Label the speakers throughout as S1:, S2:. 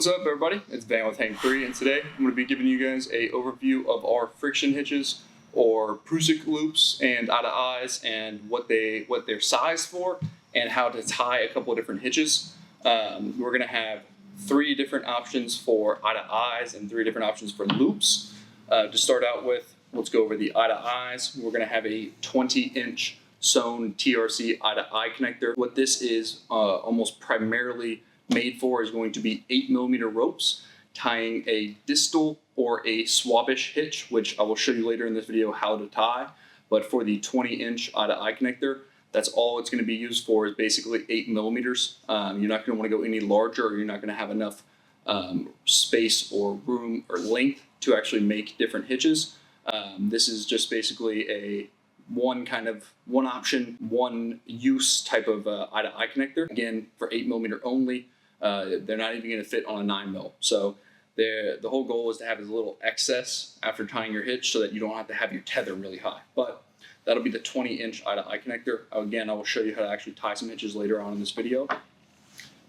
S1: What's up, everybody? It's Van with Hank 3, and today I'm going to be giving you guys a overview of our friction hitches or Prusik loops and eye-to-eyes and what they're sized for and how to tie a couple of different hitches. We're going to have 3 different options for eye-to-eyes and 3 different options for loops. To start out with, let's go over the eye-to-eyes. We're going to have a 20-inch sewn TRC eye-to-eye connector. What this is almost primarily made for is going to be 8mm ropes tying a distal or a Swabish hitch, which I will show you later in this video how to tie. But for the 20-inch eye-to-eye connector, that's all it's going to be used for is basically 8mm. You're not going to want to go any larger, or you're not going to have enough space or room or length to actually make different hitches. This is just basically one option, one use type of eye-to-eye connector. Again, for 8mm only. They're not even going to fit on a 9mm. So the whole goal is to have as little excess after tying your hitch so that you don't have to have your tether really high. But that'll be the 20-inch eye-to-eye connector. Again, I will show you how to actually tie some hitches later on in this video.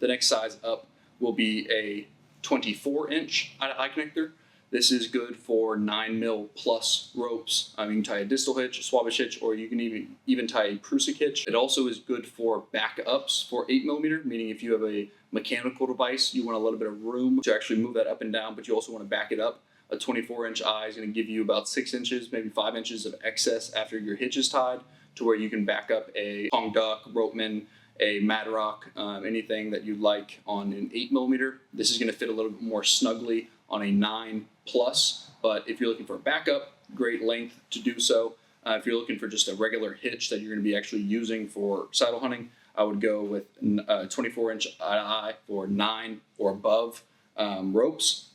S1: The next size up will be a 24-inch eye-to-eye connector. This is good for 9mm plus ropes. You can tie a distal hitch, a Swabish hitch, or you can even tie a Prusik hitch. It also is good for backups for 8mm, meaning if you have a mechanical device, you want a little bit of room to actually move that up and down, but you also want to back it up. A 24-inch eye is going to give you about 6 inches, maybe 5 inches of excess after your hitch is tied, to where you can back up a Kong Duck, Ropeman, a Madrock, anything that you like on an 8mm. This is going to fit a little bit more snugly on a 9 plus, but if you're looking for a backup, great length to do so. If you're looking for just a regular hitch that you're going to be actually using for saddle hunting, I would go with a 24-inch eye for 9 or above ropes.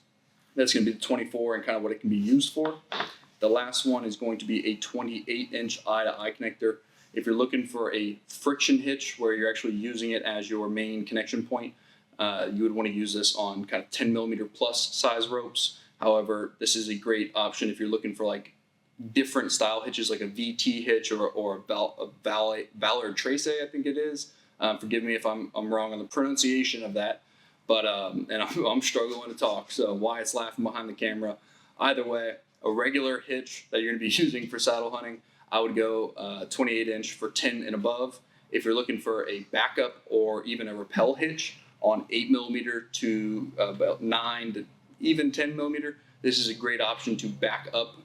S1: That's going to be the 24 and kind of what it can be used for. The last one is going to be a 28-inch eye-to-eye connector. If you're looking for a friction hitch where you're actually using it as your main connection point, you would want to use this on kind of 10mm plus size ropes. However, this is a great option if you're looking for like different style hitches, like a VT hitch or a Valor Trace, I think it is. Forgive me if I'm wrong on the pronunciation of that, but and I'm struggling to talk, so Wyatt's laughing behind the camera. Either way, a regular hitch that you're going to be using for saddle hunting, I would go 28-inch for 10 and above. If you're looking for a backup or even a rappel hitch on 8mm to about 9 to even 10mm, this is a great option to back up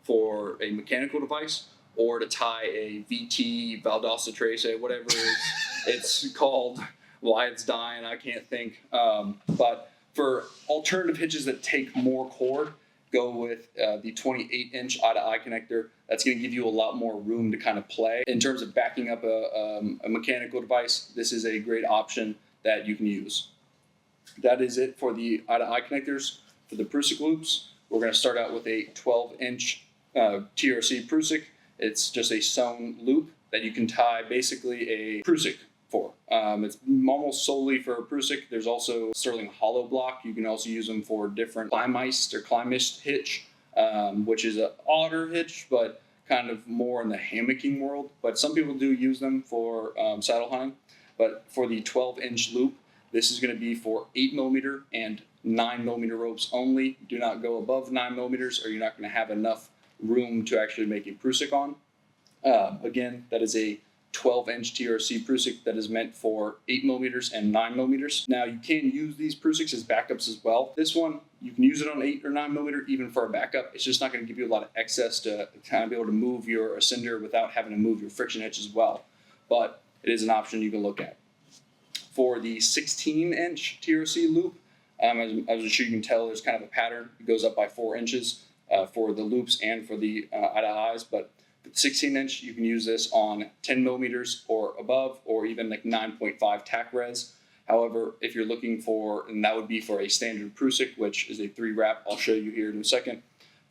S1: for a mechanical device or to tie a VT, Valdosta Trace, whatever it's called. Wyatt's dying, I can't think. But for alternative hitches that take more cord, go with the 28-inch eye-to-eye connector. That's going to give you a lot more room to kind of play. In terms of backing up a mechanical device, this is a great option that you can use. That is it for the eye-to-eye connectors. For the Prusik loops, we're going to start out with a 12-inch TRC Prusik. It's just a sewn loop that you can tie basically a Prusik for. It's almost solely for a Prusik. There's also Sterling hollow block. You can also use them for different Kleinmeist hitch, which is an odder hitch, but kind of more in the hammocking world. But some people do use them for saddle hunting. But for the 12-inch loop, this is going to be for 8mm and 9mm ropes only. Do not go above 9mm, or you're not going to have enough room to actually make a Prusik on. Again, that is a 12-inch TRC Prusik that is meant for 8mm and 9mm. Now, you can use these Prusiks as backups as well. This one, you can use it on 8 or 9mm even for a backup. It's just not going to give you a lot of excess to kind of be able to move your ascender without having to move your friction hitch as well. But it is an option you can look at. For the 16-inch TRC loop, as I'm sure you can tell, there's kind of a pattern. It goes up by 4 inches for the loops and for the eye-to-eyes. But the 16-inch, you can use this on 10mm or above, or even like 9.5 tack res. However, if you're looking for, and that would be for a standard Prusik, which is a 3-wrap, I'll show you here in a second.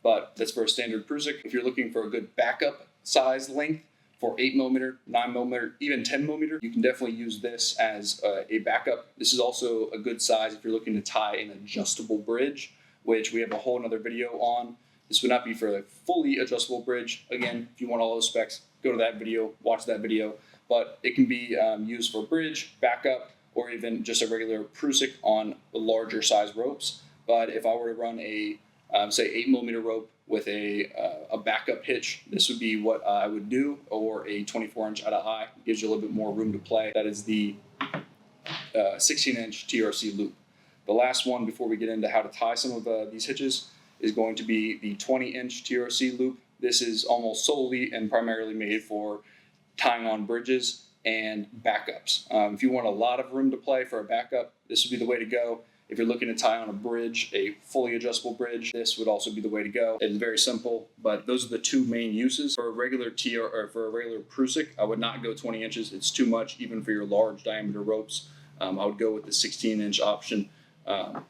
S1: But that's for a standard Prusik. If you're looking for a good backup size length, for 8mm, 9mm, even 10mm, you can definitely use this as a backup. This is also a good size if you're looking to tie an adjustable bridge, which we have a whole another video on. This would not be for a fully adjustable bridge. Again, if you want all those specs, go to that video, watch that video. But it can be used for bridge, backup, or even just a regular Prusik on the larger size ropes. But if I were to run a say 8mm rope with a backup hitch, this would be what I would do, or a 24-inch out of eye. Gives you a little bit more room to play. That is the 16-inch TRC loop. The last one before we get into how to tie some of these hitches is going to be the 20-inch TRC loop. This is almost solely and primarily made for tying on bridges and backups. If you want a lot of room to play for a backup, this would be the way to go. If you're looking to tie on a bridge, a fully adjustable bridge, this would also be the way to go. It's very simple, but those are the two main uses. For a regular for a regular Prusik, I would not go 20 inches. It's too much, even for your large diameter ropes. I would go with the 16-inch option.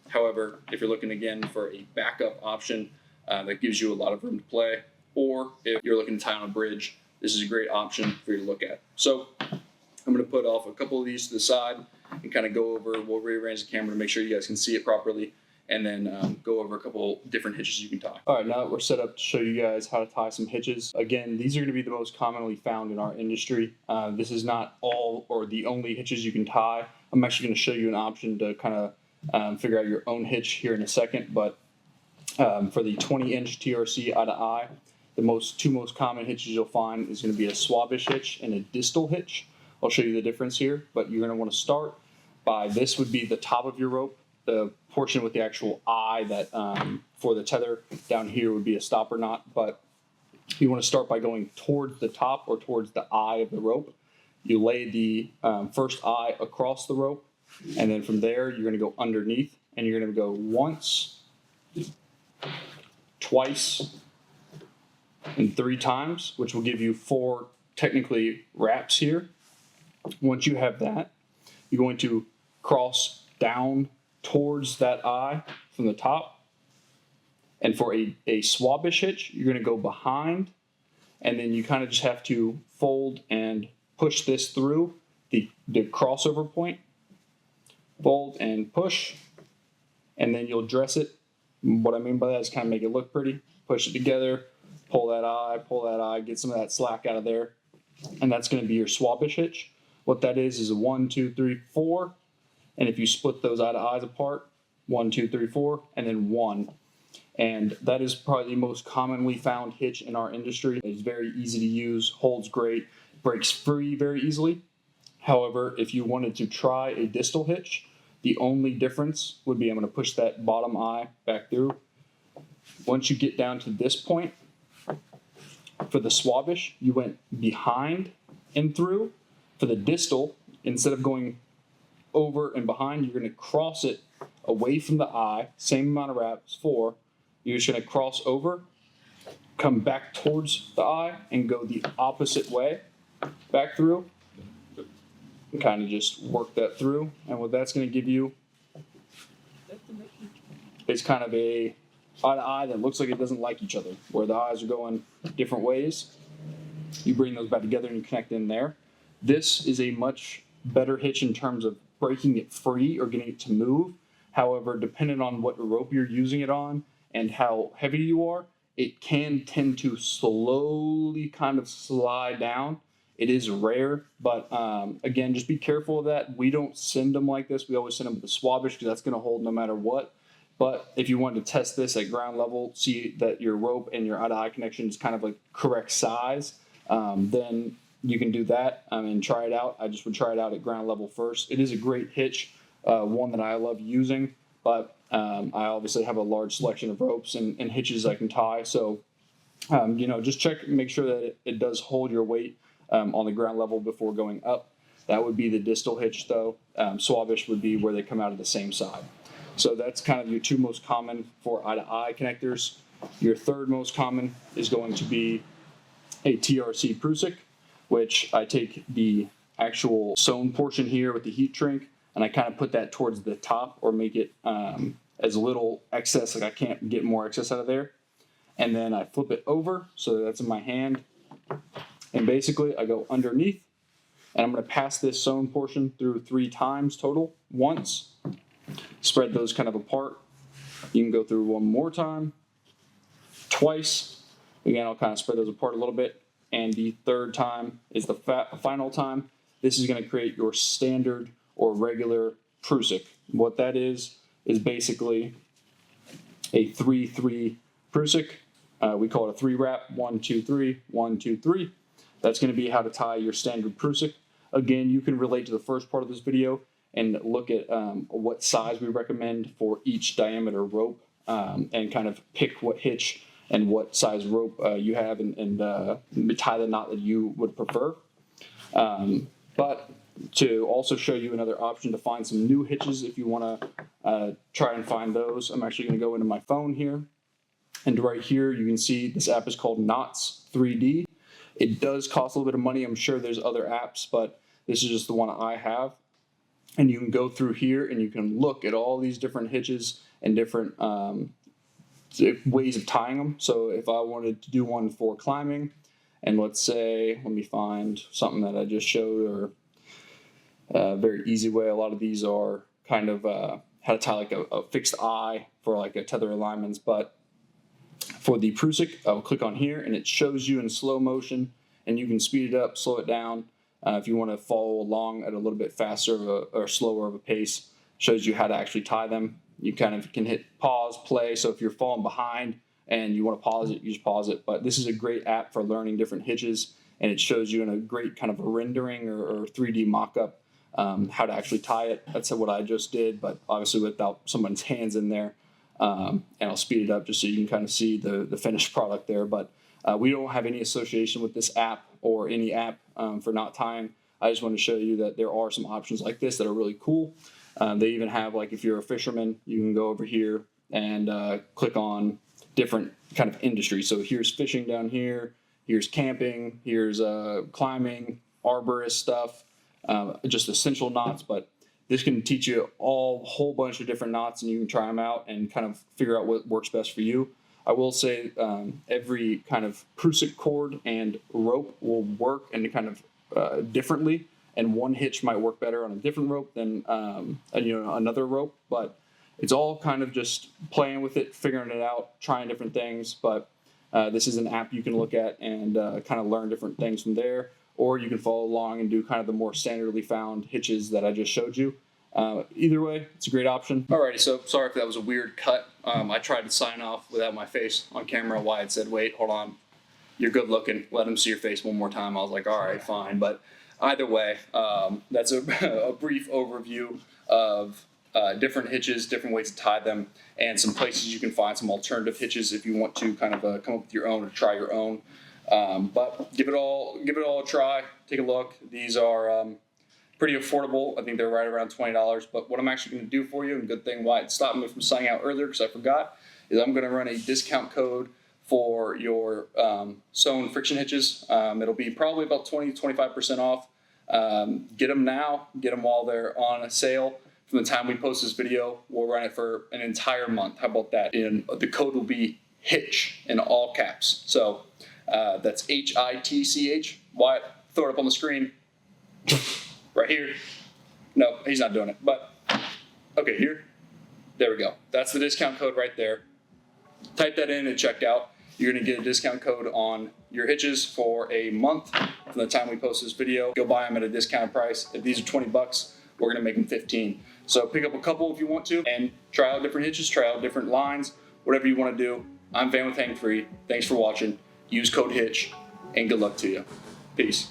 S1: However, if you're looking again for a backup option that gives you a lot of room to play, or if you're looking to tie on a bridge, this is a great option for you to look at. So I'm going to put off a couple of these to the side and kind of go over, we'll rearrange the camera to make sure you guys can see it properly, and then go over a couple different hitches you can tie. All right, now that we're set up to show you guys how to tie some hitches. Again, these are going to be the most commonly found in our industry. This is not all or the only hitches you can tie. I'm actually going to show you an option to kind of figure out your own hitch here in a second, but for the 20-inch TRC eye to eye, the two most common hitches you'll find is going to be a Swabish hitch and a distal hitch. I'll show you the difference here, but you're going to want to start by, this would be the top of your rope, the portion with the actual eye that for the tether down here would be a stopper knot, but you want to start by going towards the top or towards the eye of the rope. You lay the first eye across the rope, and then from there you're going to go underneath, and you're going to go once, twice, and 3 times, which will give you 4 technically wraps here. Once you have that, you're going to cross down towards that eye from the top. And for a Swabish hitch, you're going to go behind, and then you kind of just have to fold and push this through the crossover point. Fold and push, and then you'll dress it. What I mean by that is kind of make it look pretty. Push it together, pull that eye, get some of that slack out of there, and that's going to be your Swabish hitch. What that is a 1, 2, 3, 4, and if you split those eye to eyes apart, 1, 2, 3, 4, and then 1. And that is probably the most commonly found hitch in our industry. It's very easy to use, holds great, breaks free very easily. However, if you wanted to try a distal hitch, the only difference would be I'm going to push that bottom eye back through. Once you get down to this point, for the Swabish, you went behind and through. For the distal, instead of going over and behind, you're going to cross it away from the eye, same amount of wraps, 4. You're just going to cross over, come back towards the eye, and go the opposite way back through. And kind of just work that through. And what that's going to give you is kind of a eye to eye that looks like it doesn't like each other, where the eyes are going different ways. You bring those back together and you connect in there. This is a much better hitch in terms of breaking it free or getting it to move. However, depending on what rope you're using it on and how heavy you are, it can tend to slowly kind of slide down. It is rare, but again, just be careful of that. We don't send them like this. We always send them with the Swabish because that's going to hold no matter what. But if you wanted to test this at ground level, see that your rope and your eye-to-eye connection is kind of like correct size, then you can do that and try it out. I just would try it out at ground level first. It is a great hitch, one that I love using, but I obviously have a large selection of ropes and hitches I can tie. So, just check, make sure that it does hold your weight on the ground level before going up. That would be the distal hitch, though. Swabish would be where they come out of the same side. So that's kind of your 2 most common for eye-to-eye connectors. Your 3rd most common is going to be a TRC Prusik, which I take the actual sewn portion here with the heat shrink, and I kind of put that towards the top or make it as little excess, like I can't get more excess out of there. And then I flip it over so that's in my hand. And basically I go underneath, and I'm going to pass this sewn portion through 3 times total. Once, spread those kind of apart. You can go through 1 more time, twice. Again, I'll kind of spread those apart a little bit. And the 3rd time is the final time. This is going to create your standard or regular Prusik. What that is basically a 3-3 Prusik. We call it a 3 wrap, 1, 2, 3, 1, 2, 3. That's going to be how to tie your standard Prusik. Again, you can relate to the first part of this video and look at what size we recommend for each diameter rope, and kind of pick what hitch and what size rope you have, and tie the knot that you would prefer. But to also show you another option to find some new hitches if you want to try and find those, I'm actually going to go into my phone here. And right here, you can see this app is called Knots 3D. It does cost a little bit of money. I'm sure there's other apps, but this is just the one I have. And you can go through here and you can look at all these different hitches and different ways of tying them. So if I wanted to do one for climbing, and let's say, let me find something that I just showed, or a very easy way. A lot of these are kind of how to tie like a fixed eye for like a tether alignments, but for the Prusik, I'll click on here and it shows you in slow motion, and you can speed it up, slow it down. If you want to follow along at a little bit faster or slower of a pace, shows you how to actually tie them. You kind of can hit pause, play. So if you're falling behind and you want to pause it, you just pause it. But this is a great app for learning different hitches, and it shows you in a great kind of a rendering or 3D mock-up how to actually tie it. That's what I just did, but obviously without someone's hands in there. And I'll speed it up just so you can kind of see the finished product there. But we don't have any association with this app or any app for knot tying. I just want to show you that there are some options like this that are really cool. They even have, like, if you're a fisherman, you can go over here and click on different kind of industries. So here's fishing down here, here's camping, here's climbing, arborist stuff, just essential knots. But this can teach you a whole bunch of different knots, and you can try them out and kind of figure out what works best for you. I will say every kind of Prusik cord and rope will work and kind of differently, and one hitch might work better on a different rope than another rope. But it's all kind of just playing with it, figuring it out, trying different things. But this is an app you can look at and kind of learn different things from there. Or you can follow along and do kind of the more standardly found hitches that I just showed you. Either way, it's a great option. Alrighty, so sorry if that was a weird cut. I tried to sign off without my face on camera. Wyatt said, wait, hold on, you're good looking. Let him see your face one more time. I was like, all right, fine. But either way, that's a brief overview of different hitches, different ways to tie them, and some places you can find some alternative hitches if you want to kind of come up with your own or try your own. But give it all a try. Take a look. These are pretty affordable. I think they're right around $20. But what I'm actually going to do for you, and good thing Wyatt stopped me from signing out earlier because I forgot, is I'm going to run a discount code for your sewn friction hitches. It'll be probably about 20-25% off. Get them now. Get them while they're on a sale. From the time we post this video, we'll run it for an entire month. How about that? And the code will be Hitch in all caps. So that's HITCH. Wyatt, throw it up on the screen. Right here. No, he's not doing it. But, okay, here. There we go. That's the discount code right there. Type that in and check out. You're going to get a discount code on your hitches for a month from the time we post this video. Go buy them at a discounted price. If these are $20, we're going to make them 15. So pick up a couple if you want to and try out different hitches, try out different lines, whatever you want to do. I'm Van with Hang Free. Thanks for watching. Use code Hitch, and good luck to you. Peace.